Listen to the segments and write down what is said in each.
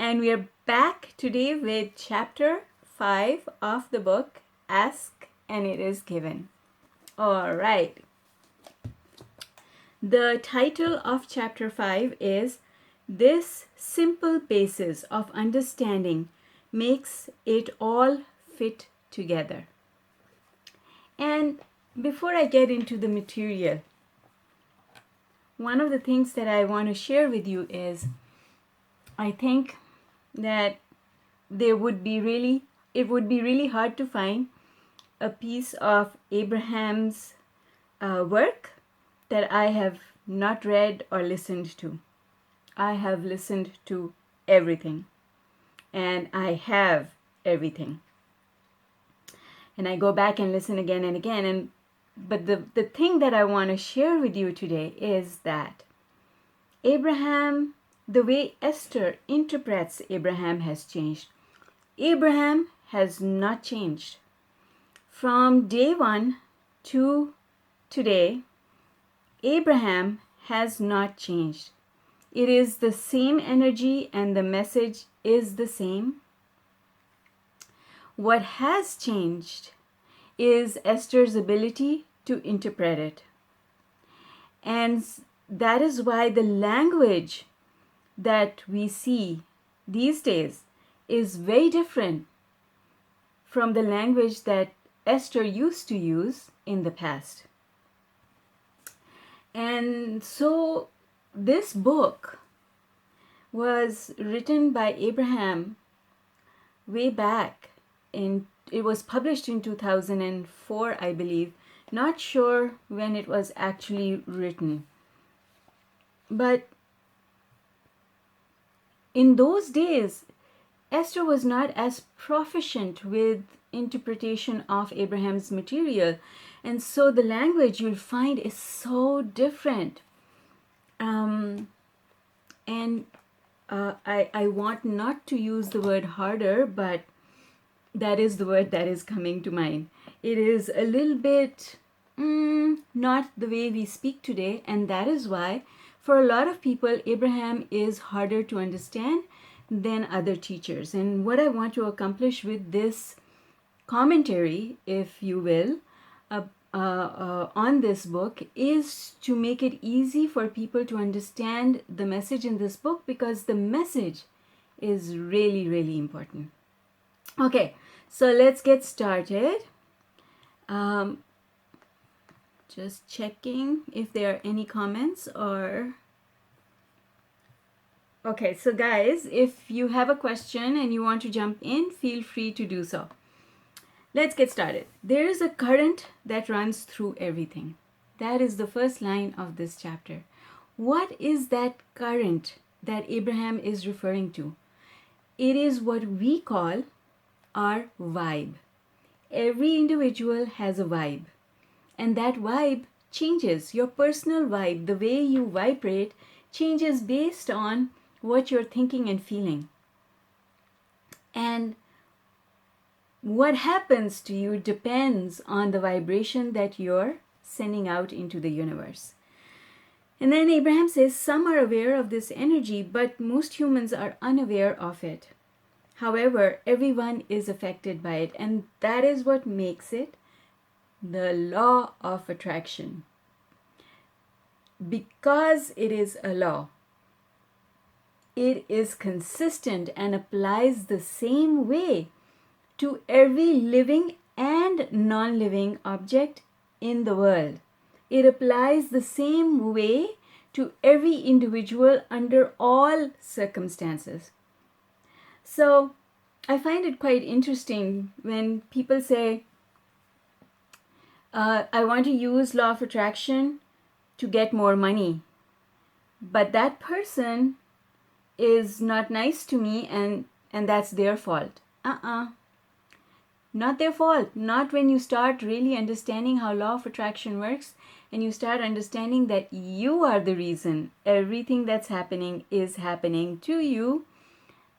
And we are back today with chapter 5 of the book, Ask and It Is Given. All right. The title of chapter 5 is This Simple Basis of Understanding Makes It All Fit Together. And before I get into the material, one of the things that I want to share with you is I think that it would be really hard to find a piece of Abraham's work that I have not read or listened to. I have listened to everything, and I have everything. And I go back and listen again and again. But the thing that I want to share with you today is that Abraham, the way Esther interprets Abraham has changed. Abraham has not changed. From day one to today, Abraham has not changed. It is the same energy and the message is the same. What has changed is Esther's ability to interpret it. And that is why the language that we see these days is very different from the language that Esther used to use in the past. And so this book was written by Abraham way back it was published in 2004, I believe. Not sure when it was actually written. But in those days, Esther was not as proficient with interpretation of Abraham's material. And so the language you'll find is so different. I want not to use the word harder, but that is the word that is coming to mind. It is a little bit not the way we speak today, and that is why for a lot of people Abraham is harder to understand than other teachers. And what I want to accomplish with this commentary, if you will, on this book is to make it easy for people to understand the message in this book, because the message is really, really important. Okay, so let's get started. Just checking if there are any comments or... Okay, so guys, if you have a question and you want to jump in, feel free to do so. Let's get started. There is a current that runs through everything. That is the first line of this chapter. What is that current that Abraham is referring to? It is what we call our vibe. Every individual has a vibe, and that vibe changes. Your personal vibe, the way you vibrate, changes based on what you're thinking and feeling. And what happens to you depends on the vibration that you're sending out into the universe. And then Abraham says some are aware of this energy, but most humans are unaware of it. However, everyone is affected by it, and that is what makes it the law of attraction. Because it is a law, it is consistent and applies the same way to every living and non-living object in the world. It applies the same way to every individual under all circumstances. So I find it quite interesting when people say, I want to use law of attraction to get more money, but that person is not nice to me and that's their fault. Not their fault. Not when you start really understanding how law of attraction works and you start understanding that you are the reason everything that's happening is happening to you,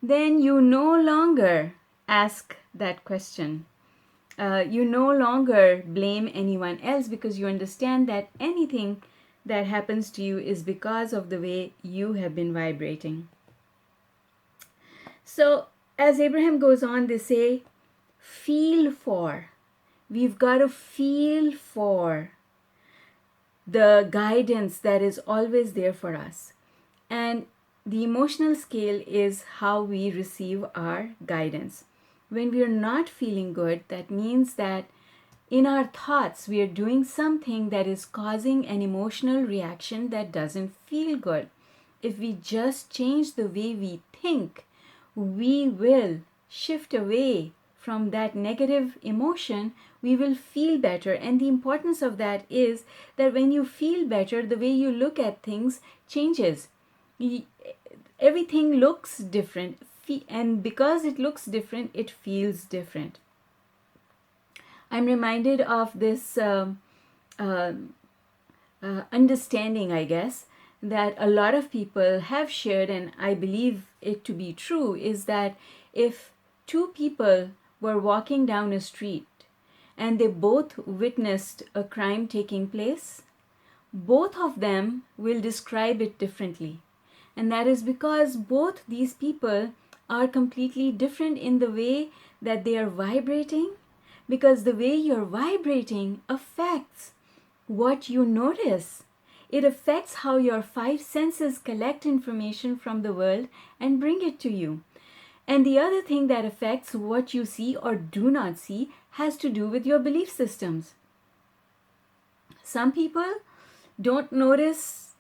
then you no longer ask that question. You no longer blame anyone else, because you understand that anything that happens to you is because of the way you have been vibrating. So as Abraham goes on, they say, feel for. We've got to feel for the guidance that is always there for us. And the emotional scale is how we receive our guidance. When we are not feeling good, that means that in our thoughts, we are doing something that is causing an emotional reaction that doesn't feel good. If we just change the way we think, we will shift away from that negative emotion. We will feel better. And the importance of that is that when you feel better, the way you look at things changes. Everything looks different. And because it looks different, it feels different. I'm reminded of this understanding, I guess, that a lot of people have shared, and I believe it to be true, is that if two people were walking down a street and they both witnessed a crime taking place, both of them will describe it differently. And that is because both these people are completely different in the way that they are vibrating, because the way you're vibrating affects what you notice. It affects how your five senses collect information from the world and bring it to you. And the other thing that affects what you see or do not see has to do with your belief systems. Some people don't notice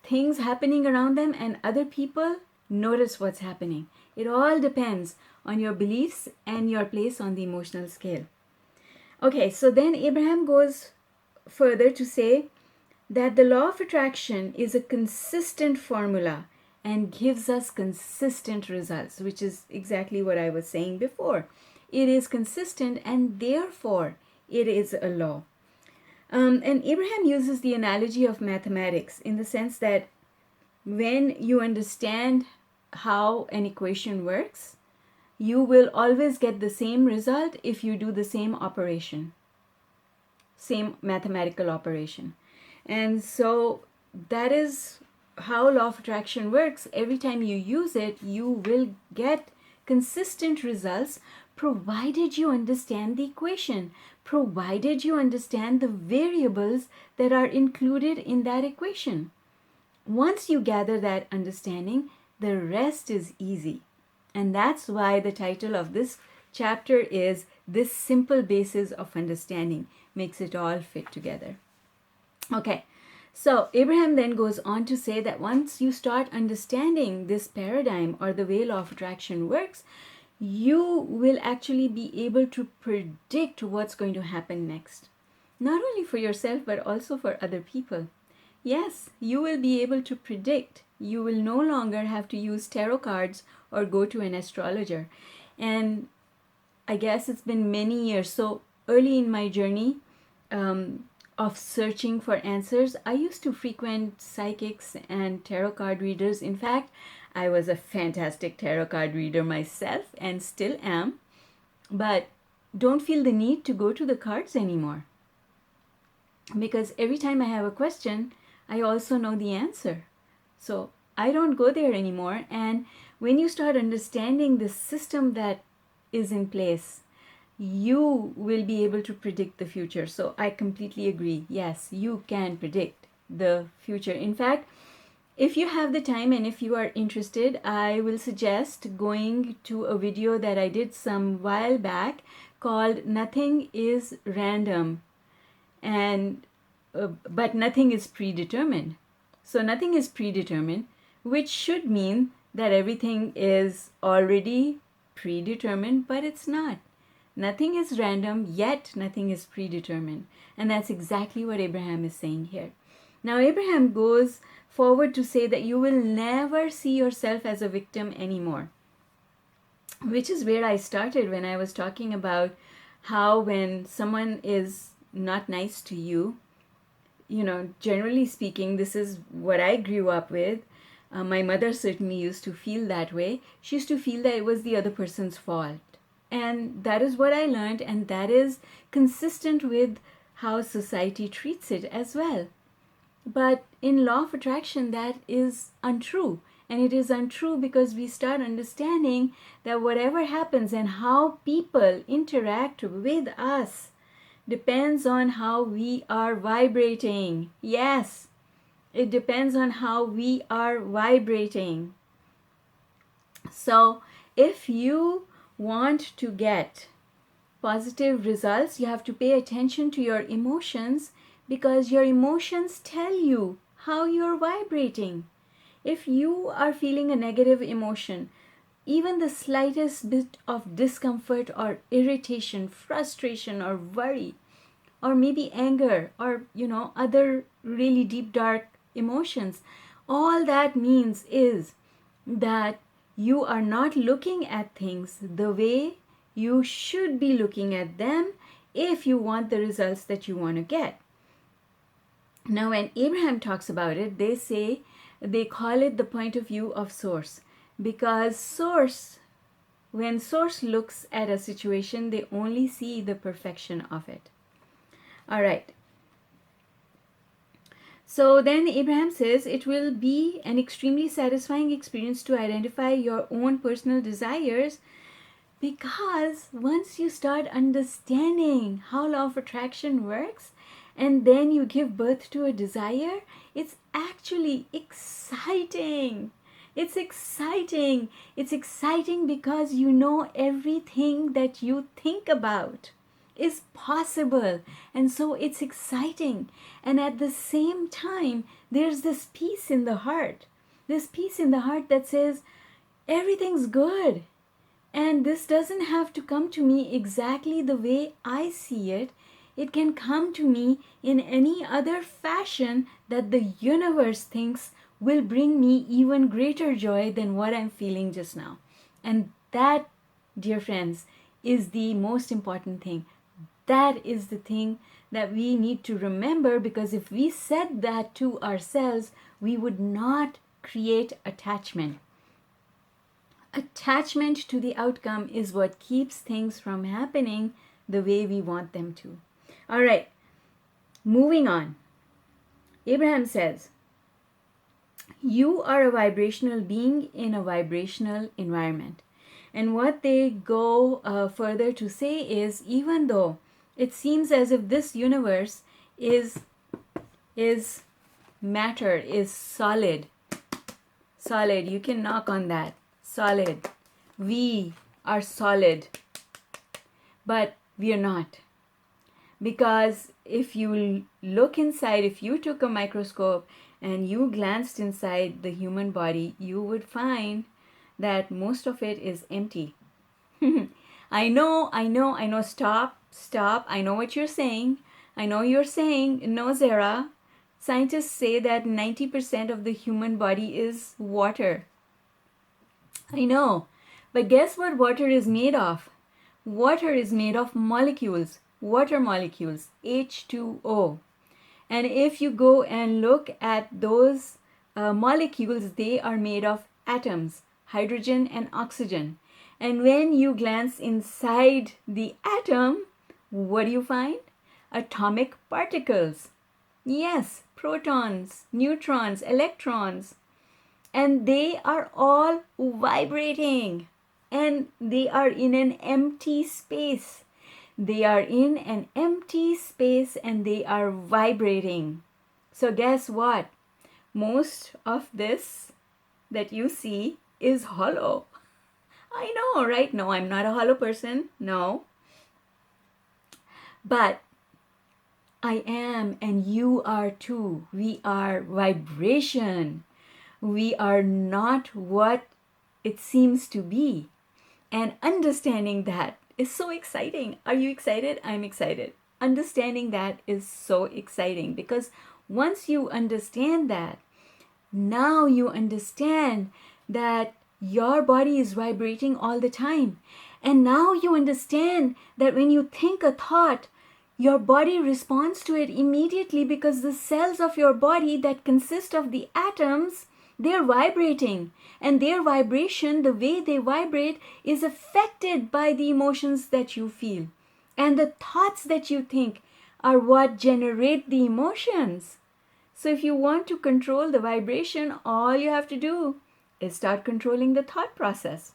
things happening around them, and other people notice what's happening. It all depends on your beliefs and your place on the emotional scale. Okay, so then Abraham goes further to say that the law of attraction is a consistent formula and gives us consistent results, which is exactly what I was saying before. It is consistent and therefore it is a law. And Abraham uses the analogy of mathematics in the sense that when you understand how an equation works, you will always get the same result if you do the same operation, same mathematical operation. And so that is how law of attraction works. Every time you use it, you will get consistent results, provided you understand the equation, provided you understand the variables that are included in that equation. Once you gather that understanding, the rest is easy. And that's why the title of this chapter is This Simple Basis of Understanding. Makes it all fit together. Okay, so Abraham then goes on to say that once you start understanding this paradigm or the way law of attraction works, you will actually be able to predict what's going to happen next. Not only for yourself, but also for other people. Yes, you will be able to predict. You will no longer have to use tarot cards or go to an astrologer. And I guess it's been many years. So early in my journey of searching for answers, I used to frequent psychics and tarot card readers. In fact, I was a fantastic tarot card reader myself and still am, but don't feel the need to go to the cards anymore. Because every time I have a question, I also know the answer. So I don't go there anymore. And when you start understanding the system that is in place, you will be able to predict the future. So I completely agree. Yes, you can predict the future. In fact, if you have the time and if you are interested, I will suggest going to a video that I did some while back called Nothing is Random, and but nothing is predetermined. So nothing is predetermined, which should mean that everything is already predetermined, but it's not. Nothing is random, yet nothing is predetermined. And that's exactly what Abraham is saying here. Now, Abraham goes forward to say that you will never see yourself as a victim anymore, which is where I started when I was talking about how when someone is not nice to you, generally speaking, this is what I grew up with. My mother certainly used to feel that way. She used to feel that it was the other person's fault. And that is what I learned, and that is consistent with how society treats it as well. But in law of attraction, that is untrue. And it is untrue because we start understanding that whatever happens and how people interact with us depends on how we are vibrating. Yes, it depends on how we are vibrating. So if you want to get positive results, you have to pay attention to your emotions, because your emotions tell you how you're vibrating. If you are feeling a negative emotion, even the slightest bit of discomfort or irritation, frustration or worry, or maybe anger, or other really deep dark emotions, all that means is that you are not looking at things the way you should be looking at them if you want the results that you want to get. Now, when Abraham talks about it, they call it the point of view of source, because when source looks at a situation, they only see the perfection of it. All right. So then Abraham says it will be an extremely satisfying experience to identify your own personal desires, because once you start understanding how law of attraction works and then you give birth to a desire, it's actually exciting. It's exciting. It's exciting because you know everything that you think about is possible, and so it's exciting. And at the same time, there's this peace in the heart, that says everything's good, and this doesn't have to come to me exactly the way I see it. It can come to me in any other fashion that the universe thinks will bring me even greater joy than what I'm feeling just now. And that, dear friends, is the most important thing. That is the thing that we need to remember, because if we said that to ourselves, we would not create attachment. Attachment to the outcome is what keeps things from happening the way we want them to. All right, moving on. Abraham says, you are a vibrational being in a vibrational environment. And what they go further to say is, even though it seems as if this universe is matter, is solid, you can knock on that, solid. We are solid, but we are not. Because if you look inside, if you took a microscope and you glanced inside the human body, you would find that most of it is empty. I know, stop. I know what you're saying. I know you're saying, no, Zara. Scientists say that 90% of the human body is water. I know, but guess what water is made of? Water is made of molecules, water molecules, H2O. And if you go and look at those molecules, they are made of atoms, hydrogen and oxygen. And when you glance inside the atom, what do you find? Atomic particles. Yes, protons, neutrons, electrons. And they are all vibrating. And they are in an empty space. They are in an empty space and they are vibrating. So guess what? Most of this that you see is hollow. I know, right? No, I'm not a hollow person. No. But I am, and you are too. We are vibration. We are not what it seems to be. And understanding that is so exciting. Are you excited? I'm excited. Understanding that is so exciting, because once you understand that, now you understand that your body is vibrating all the time. And now you understand that when you think a thought, your body responds to it immediately, because the cells of your body that consist of the atoms, they're vibrating, and their vibration, the way they vibrate, is affected by the emotions that you feel. And the thoughts that you think are what generate the emotions. So if you want to control the vibration, all you have to do is start controlling the thought process.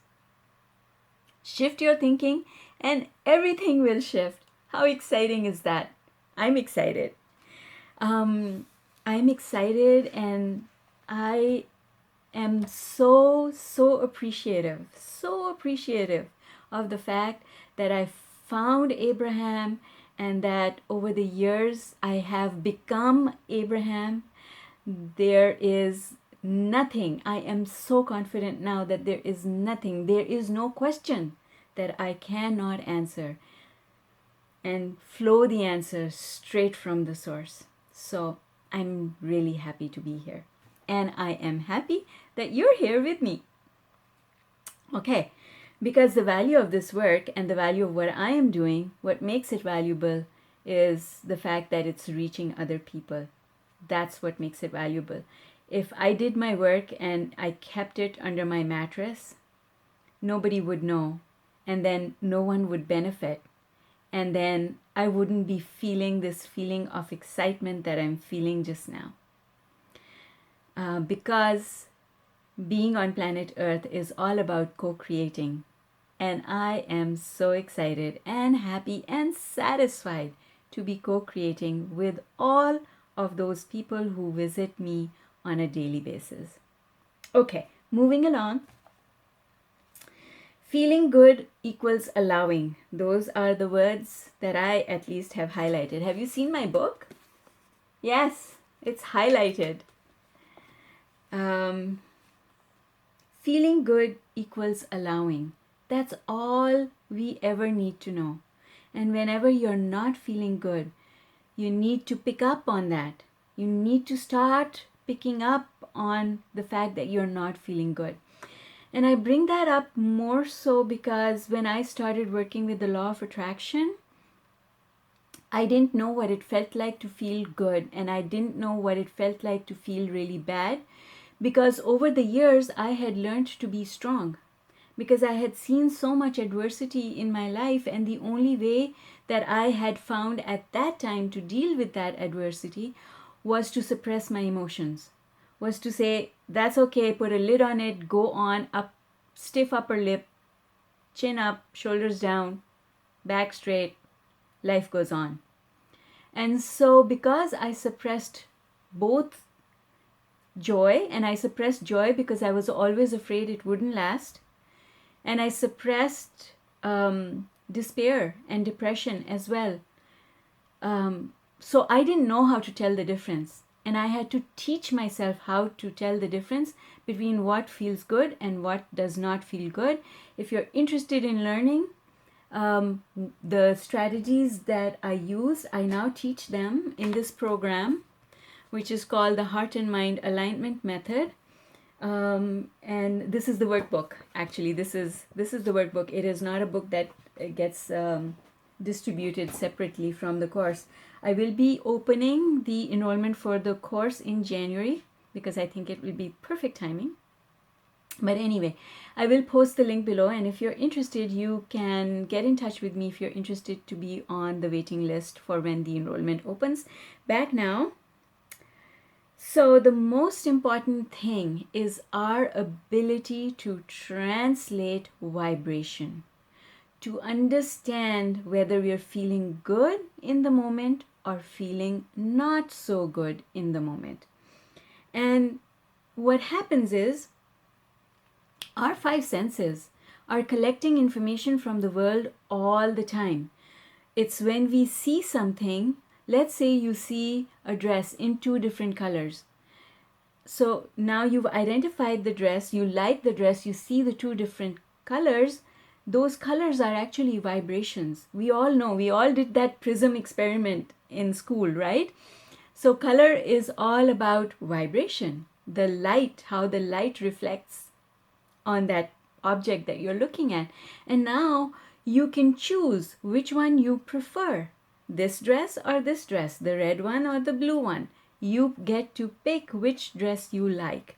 Shift your thinking and everything will shift. How exciting is that? I'm excited. I'm excited, and I am so appreciative of the fact that I found Abraham, and that over the years I have become Abraham. There is nothing. I am so confident now that there is nothing, there is no question that I cannot answer and flow the answer straight from the source. So I'm really happy to be here. And I am happy that you're here with me. Okay, because the value of this work and the value of what I am doing, what makes it valuable is the fact that it's reaching other people. That's what makes it valuable. If I did my work and I kept it under my mattress, nobody would know, and then no one would benefit. And then I wouldn't be feeling this feeling of excitement that I'm feeling just now. Because being on planet Earth is all about co-creating. And I am so excited and happy and satisfied to be co-creating with all of those people who visit me on a daily basis. Okay, moving along. Feeling good equals allowing. Those are the words that I at least have highlighted. Have you seen my book? Yes, it's highlighted. Feeling good equals allowing. That's all we ever need to know. And whenever you're not feeling good, you need to pick up on that. You need to start picking up on the fact that you're not feeling good. And I bring that up more so because when I started working with the law of attraction, I didn't know what it felt like to feel good, and I didn't know what it felt like to feel really bad, because over the years I had learned to be strong, because I had seen so much adversity in my life, and the only way that I had found at that time to deal with that adversity was to suppress my emotions, was to say, that's okay, put a lid on it, go on, up, stiff upper lip, chin up, shoulders down, back straight, life goes on. And so because I suppressed both joy, and I suppressed joy because I was always afraid it wouldn't last, and I suppressed despair and depression as well. So I didn't know how to tell the difference. And I had to teach myself how to tell the difference between what feels good and what does not feel good. If you're interested in learning the strategies that I use, I now teach them in this program, which is called the Heart and Mind Alignment Method. And this is the workbook. Actually, this is the workbook. It is not a book that gets distributed separately from the course. I will be opening the enrollment for the course in January because I think it will be perfect timing. But anyway, I will post the link below, and if you're interested, you can get in touch with me if you're interested to be on the waiting list for when the enrollment opens. Back now. So the most important thing is our ability to translate vibration, to understand whether we are feeling good in the moment or feeling not so good in the moment. And what happens is our five senses are collecting information from the world all the time. It's when we see something, let's say you see a dress in two different colors. So now you've identified the dress, you like the dress, you see the two different colors. Those colors are actually vibrations. We all know, we all did that prism experiment in school, right? So color is all about vibration, the light, how the light reflects on that object that you're looking at. And now you can choose which one you prefer, this dress or this dress, the red one or the blue one. You get to pick which dress you like.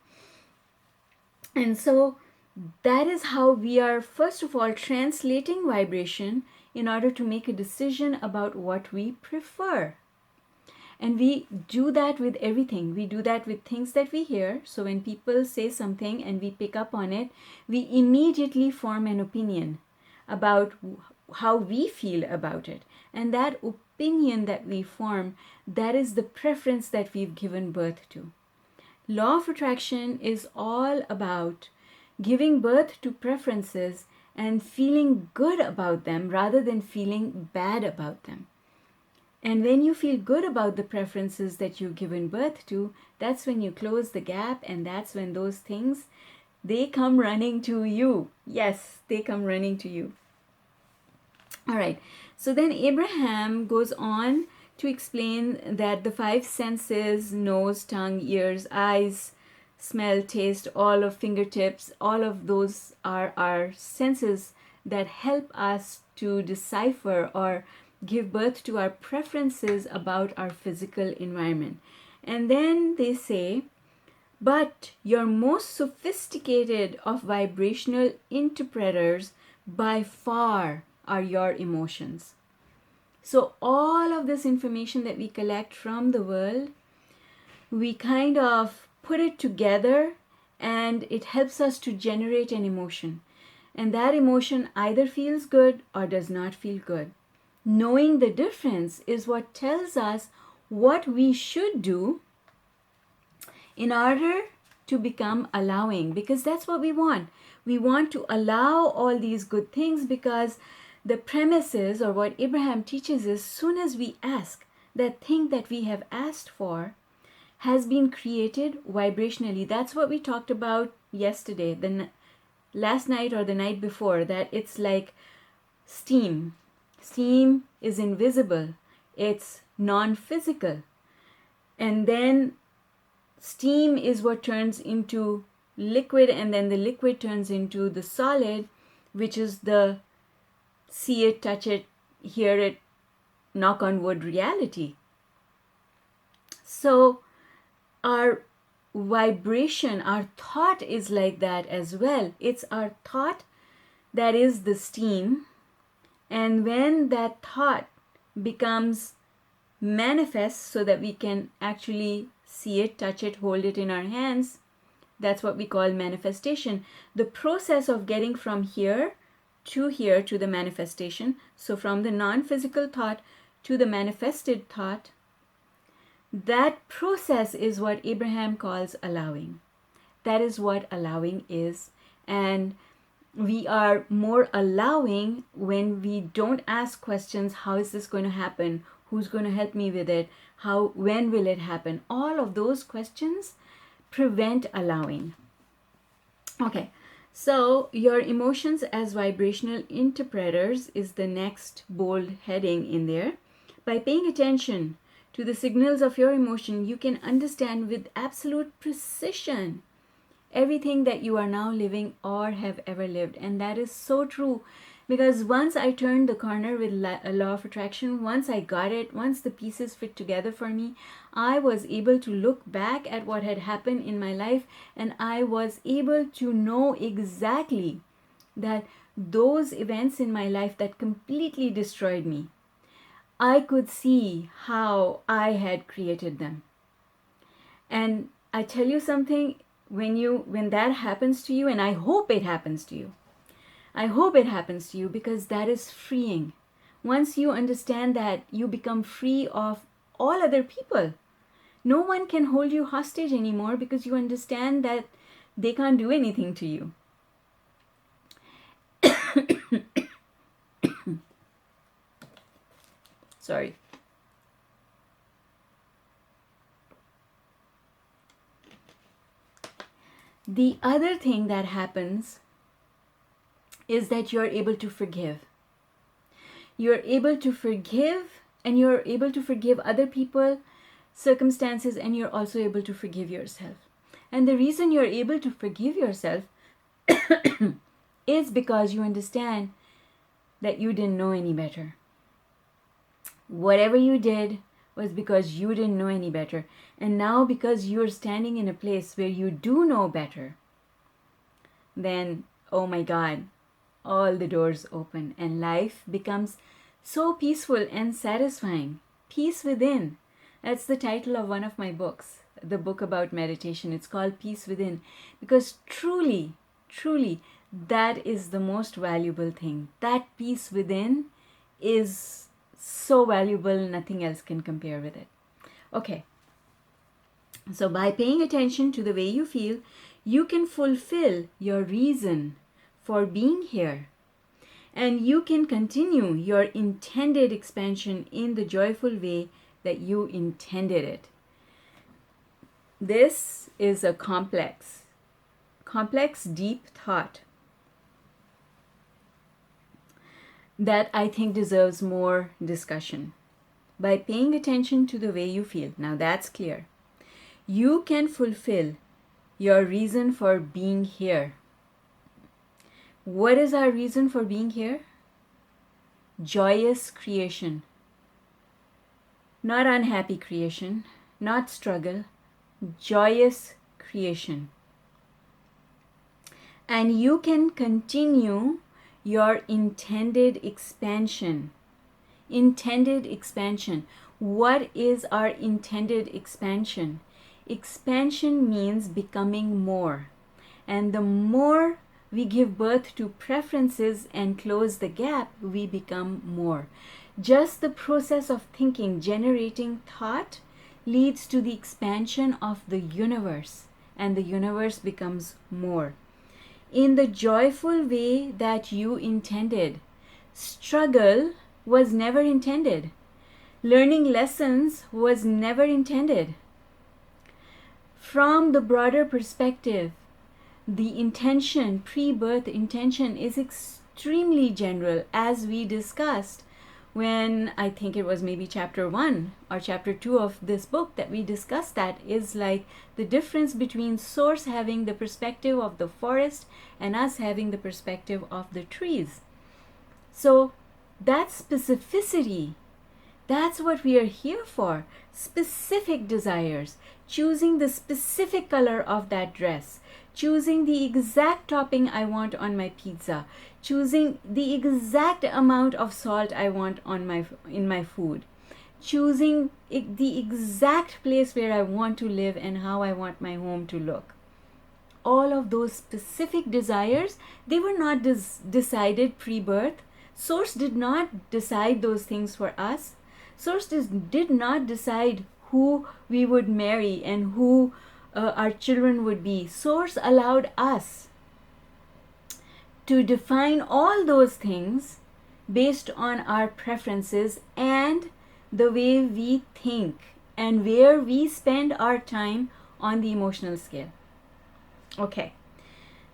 And so that is how we are, first of all, translating vibration in order to make a decision about what we prefer. And we do that with everything. We do that with things that we hear. So when people say something and we pick up on it, we immediately form an opinion about how we feel about it. And that opinion that we form, that is the preference that we've given birth to. Law of attraction is all about giving birth to preferences and feeling good about them rather than feeling bad about them. And when you feel good about the preferences that you've given birth to, that's when you close the gap, and that's when those things, they come running to you. Yes, they come running to you. All right. So then Abraham goes on to explain that the five senses, nose, tongue, ears, eyes, smell, taste, all of fingertips, all of those are our senses that help us to decipher or give birth to our preferences about our physical environment. And then they say, but your most sophisticated of vibrational interpreters by far are your emotions. So all of this information that we collect from the world, we kind of put it together and it helps us to generate an emotion. And that emotion either feels good or does not feel good. Knowing the difference is what tells us what we should do in order to become allowing, because that's what we want. We want to allow all these good things, because the premise is, or what Abraham teaches is, soon as we ask, that thing that we have asked for has been created vibrationally. That's what we talked about yesterday, last night or the night before, that it's like steam. Steam is invisible. It's non-physical. And then steam is what turns into liquid, and then the liquid turns into the solid, which is the see it, touch it, hear it, knock on wood reality. So our vibration, our thought is like that as well. It's our thought that is the steam. And when that thought becomes manifest so that we can actually see it, touch it, hold it in our hands, that's what we call manifestation. The process of getting from here to the manifestation, so from the non-physical thought to the manifested thought, that process is what Abraham calls allowing. That is what allowing is. And we are more allowing when we don't ask questions. How is this going to happen? Who's going to help me with it? When will it happen? All of those questions prevent allowing. Okay, so your emotions as vibrational interpreters is the next bold heading in there. By paying attention to the signals of your emotion, you can understand with absolute precision everything that you are now living or have ever lived. And that is so true, because once I turned the corner with law of attraction, once I got it, once the pieces fit together for me, I was able to look back at what had happened in my life, and I was able to know exactly that those events in my life that completely destroyed me, I could see how I had created them. And I tell you something, when that happens to you, and I hope it happens to you, because that is freeing. Once you understand that, you become free of all other people. No one can hold you hostage anymore, because you understand that they can't do anything to you. Sorry. The other thing that happens is that you're able to forgive. You're able to forgive, and you're able to forgive other people, circumstances, and you're also able to forgive yourself. And the reason you're able to forgive yourself is because you understand that you didn't know any better. Whatever you did was because you didn't know any better. And now, because you're standing in a place where you do know better, then, oh my God, all the doors open and life becomes so peaceful and satisfying. Peace within. That's the title of one of my books, the book about meditation. It's called Peace Within, because truly, truly, that is the most valuable thing. That peace within is so valuable, nothing else can compare with it. Okay, so by paying attention to the way you feel, you can fulfill your reason for being here. And you can continue your intended expansion in the joyful way that you intended it. This is a complex, deep thought that I think deserves more discussion. By paying attention to the way you feel, now that's clear, you can fulfill your reason for being here. What is our reason for being here? Joyous creation. Not unhappy creation, not struggle, joyous creation. And you can continue your intended expansion. Intended expansion. What is our intended expansion? Expansion means becoming more. And the more we give birth to preferences and close the gap, we become more. Just the process of thinking, generating thought, leads to the expansion of the universe, and the universe becomes more. In the joyful way that you intended. Struggle was never intended. Learning lessons was never intended. From the broader perspective, the intention, pre-birth intention, is extremely general, as we discussed when I think it was maybe chapter 1 or chapter 2 of this book that we discussed. That is like the difference between Source having the perspective of the forest and us having the perspective of the trees. So that specificity, that's what we are here for. Specific desires, choosing the specific color of that dress, choosing the exact topping I want on my pizza, choosing the exact amount of salt I want in my food, choosing the exact place where I want to live and how I want my home to look. All of those specific desires, they were not decided pre-birth. Source did not decide those things for us. Source did not decide who we would marry and who our children would be. Source allowed us to define all those things based on our preferences and the way we think and where we spend our time on the emotional scale. Okay.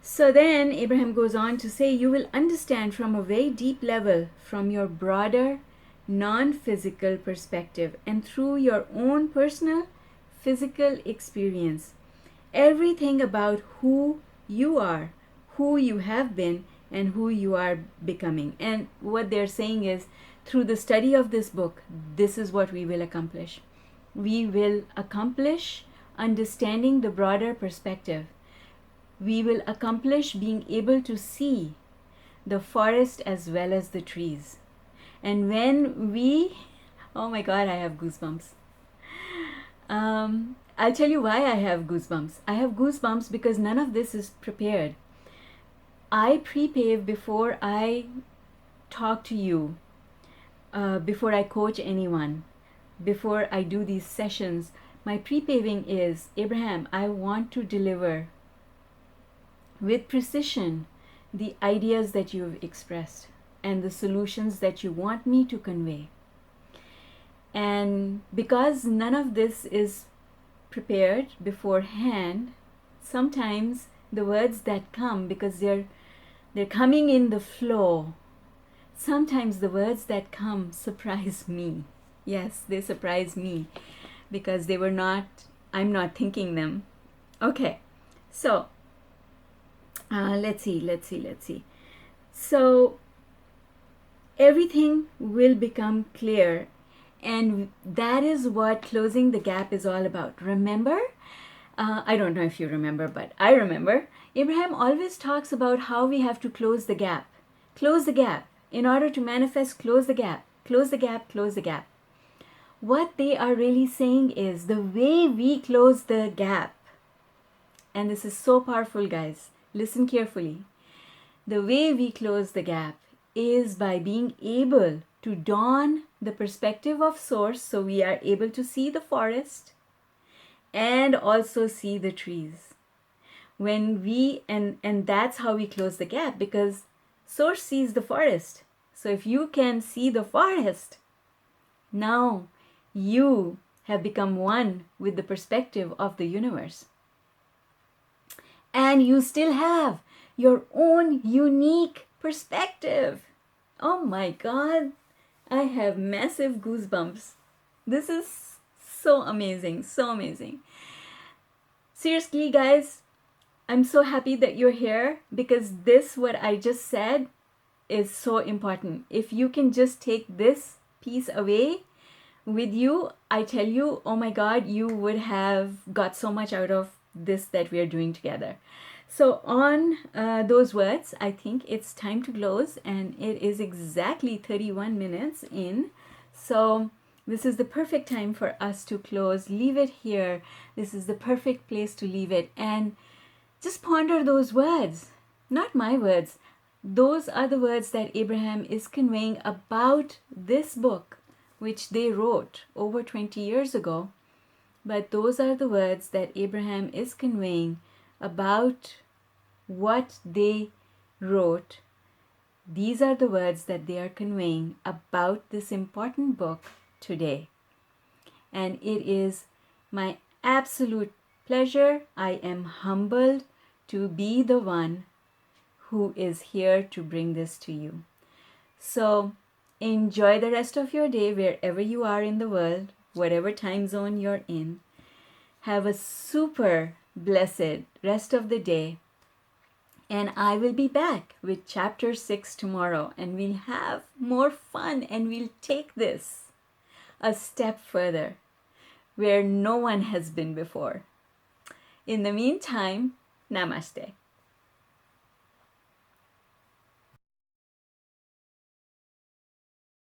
So then Abraham goes on to say, you will understand from a very deep level, from your broader non-physical perspective and through your own personal physical experience, everything about who you are, who you have been, and who you are becoming. And what they're saying is, through the study of this book, this is what we will accomplish. We will accomplish understanding the broader perspective. We will accomplish being able to see the forest as well as the trees. And when we, oh my God, I have goosebumps. I'll tell you why I have goosebumps. I have goosebumps because none of this is prepared. I pre-pave before I talk to you, before I coach anyone, before I do these sessions. My pre-paving is, Abraham, I want to deliver with precision the ideas that you've expressed and the solutions that you want me to convey. And because none of this is prepared beforehand, sometimes the words that come, because they're coming in the flow, sometimes the words that come surprise me. Yes, they surprise me because I'm not thinking them. Okay, so let's see. So everything will become clear, and that is what closing the gap is all about. Remember? I don't know if you remember, but I remember. Abraham always talks about how we have to close the gap. Close the gap. In order to manifest, close the gap. Close the gap, close the gap. what they are really saying is the way we close the gap, and this is so powerful, guys, listen carefully. The way we close the gap is by being able to don the perspective of Source, so we are able to see the forest and also see the trees. When we, and that's how we close the gap, because Source sees the forest. So if you can see the forest, now you have become one with the perspective of the universe. And you still have your own unique perspective. Oh my God, I have massive goosebumps. This is so amazing, so amazing. Seriously, guys, I'm so happy that you're here, because this, what I just said, is so important. If you can just take this piece away with you, I tell you, oh my God, you would have got so much out of this that we are doing together. So on those words, I think it's time to close, and it is exactly 31 minutes in. So this is the perfect time for us to close. Leave it here. This is the perfect place to leave it, and just ponder those words, not my words. Those are the words that Abraham is conveying about this book, which they wrote over 20 years ago. But those are the words that Abraham is conveying about what they wrote. These are the words that they are conveying about this important book today. And it is my absolute pleasure. I am humbled to be the one who is here to bring this to you. So enjoy the rest of your day wherever you are in the world, whatever time zone you're in. Have a super blessed rest of the day. And I will be back with chapter 6 tomorrow, and we'll have more fun, and we'll take this a step further where no one has been before. In the meantime, namaste.